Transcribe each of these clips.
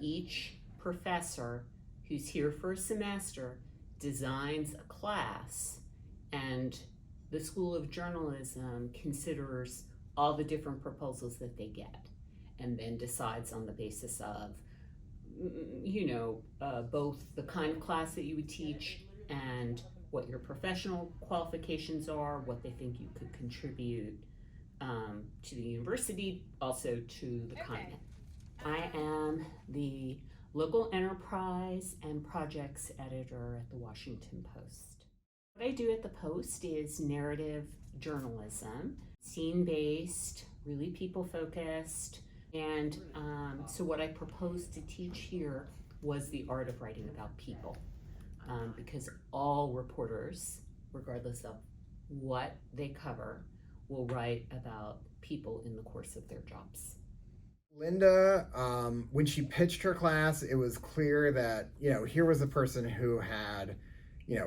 each professor who's here for a semester designs a class, and the School of Journalism considers all the different proposals that they get and then decides on the basis of, both the kind of class that you would teach and what your professional qualifications are, what they think you could contribute to the university, also to the Kaimin. I am the local enterprise and projects editor at the Washington Post. What I do at the Post is narrative journalism, scene-based, really people-focused, and so what I proposed to teach here was the art of writing about people, because all reporters, regardless of what they cover, will write about people in the course of their jobs. Lynda, when she pitched her class, it was clear that, here was a person who had,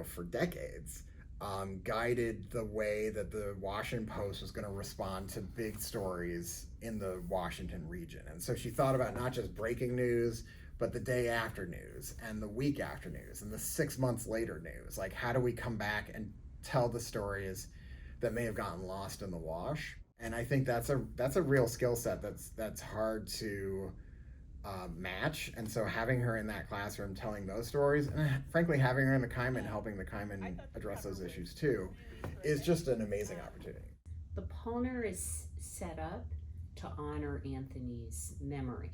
for decades, guided the way that the Washington Post was going to respond to big stories in the Washington region. And so she thought about not just breaking news, but the day after news and the week after news and the 6 months later news. Like, how do we come back and tell the stories that may have gotten lost in the wash? And I think that's a real skill set that's hard to match. And so having her in that classroom telling those stories, and frankly having her in the Kaimin helping the Kaimin address those issues too, is just an amazing opportunity. The Pollner is set up to honor Anthony's memory.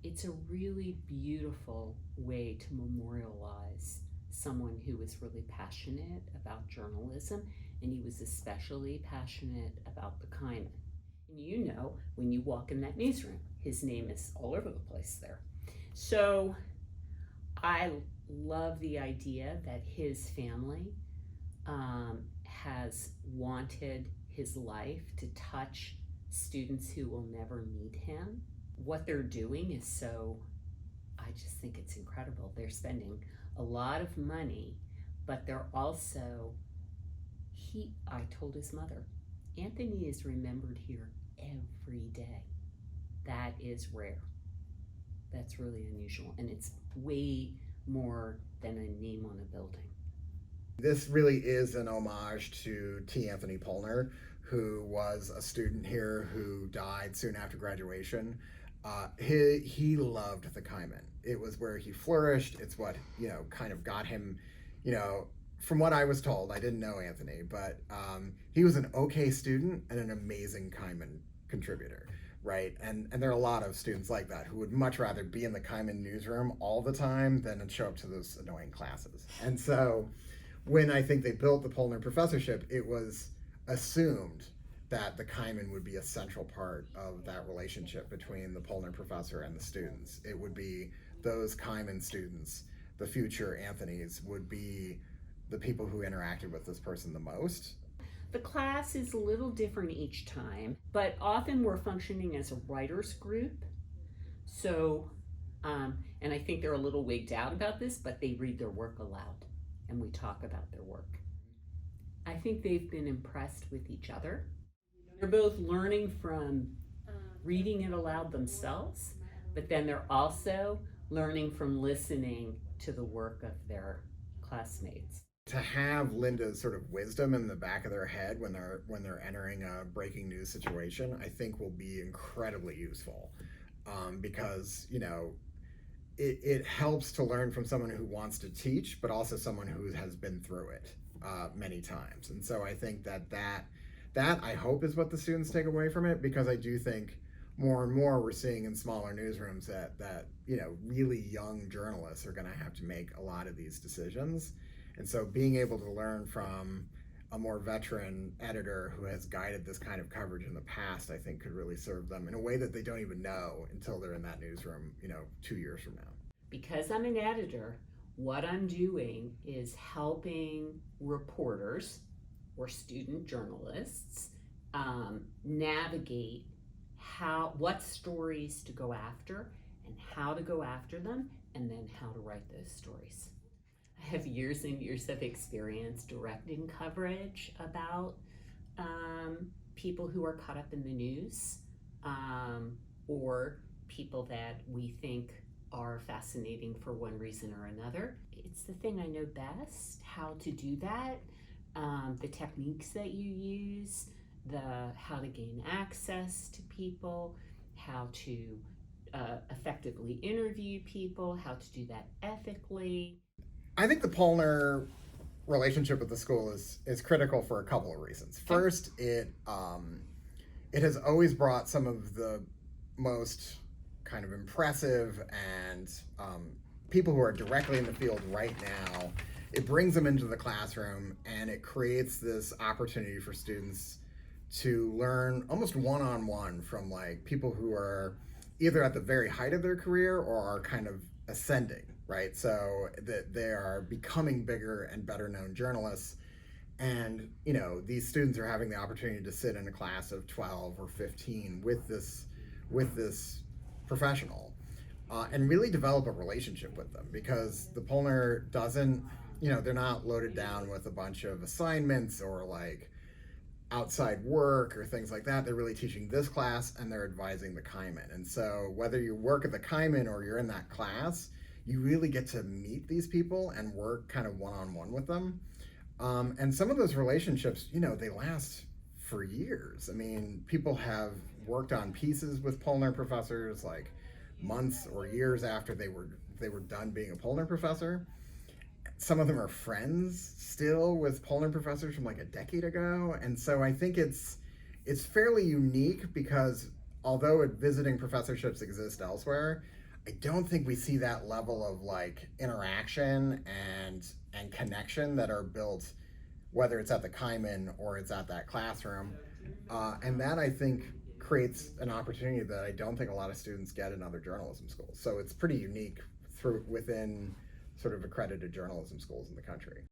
It's a really beautiful way to memorialize someone who was really passionate about journalism, and he was especially passionate about the Kaimin. And when you walk in that newsroom, his name is all over the place there. So I love the idea that his family has wanted his life to touch students who will never meet him. What they're doing is I just think it's incredible. They're spending a lot of money, but they're also, I told his mother, Anthony is remembered here every day. That is rare. That's really unusual, and it's way more than a name on a building. This really is an homage to T. Anthony Pollner, who was a student here who died soon after graduation. He loved the Kaimin. It was where he flourished. It's what, kind of got him, from what I was told, I didn't know Anthony, but he was an okay student and an amazing Kaimin contributor, right? And there are a lot of students like that who would much rather be in the Kaimin newsroom all the time than show up to those annoying classes. And so when I think they built the Pollner Professorship, it was assumed that the Kaimin would be a central part of that relationship between the Pollner Professor and the students. It would be those Kaimin students, the future Anthonys, would be the people who interacted with this person the most. The class is a little different each time, but often we're functioning as a writer's group. So, and I think they're a little wigged out about this, but they read their work aloud and we talk about their work. I think they've been impressed with each other. They're both learning from reading it aloud themselves, but then they're also learning from listening to the work of their classmates. To have Lynda's sort of wisdom in the back of their head when they're entering a breaking news situation, I think will be incredibly useful, because it helps to learn from someone who wants to teach, but also someone who has been through it many times. And so I think that I hope is what the students take away from it, because I do think more and more we're seeing in smaller newsrooms that really young journalists are going to have to make a lot of these decisions. And so being able to learn from a more veteran editor who has guided this kind of coverage in the past, I think could really serve them in a way that they don't even know until they're in that newsroom, 2 years from now. Because I'm an editor, what I'm doing is helping reporters or student journalists navigate what stories to go after and how to go after them, and then how to write those stories. I have years and years of experience directing coverage about people who are caught up in the news, or people that we think are fascinating for one reason or another. It's the thing I know best, how to do that, the techniques that you use, how to gain access to people, how to effectively interview people, how to do that ethically. I think the Pollner relationship with the school is critical for a couple of reasons. Okay. First, it has always brought some of the most kind of impressive and people who are directly in the field right now. It brings them into the classroom, and it creates this opportunity for students to learn almost one-on-one from like people who are either at the very height of their career or are kind of ascending, right? So that they are becoming bigger and better known journalists. And these students are having the opportunity to sit in a class of 12 or 15 with this professional and really develop a relationship with them, because the Pollner doesn't, they're not loaded down with a bunch of assignments or like outside work or things like that. They're really teaching this class and they're advising the Kaimin. And so whether you work at the Kaimin or you're in that class, you really get to meet these people and work kind of one-on-one with them. And some of those relationships, they last for years. I mean, people have worked on pieces with Pollner professors like months or years after they were done being a Pollner professor. Some of them are friends still with Pollner professors from like a decade ago. And so I think it's fairly unique, because although visiting professorships exist elsewhere, I don't think we see that level of like interaction and connection that are built, whether it's at the Kaimin or it's at that classroom. And that, I think, creates an opportunity that I don't think a lot of students get in other journalism schools. So it's pretty unique within sort of accredited journalism schools in the country.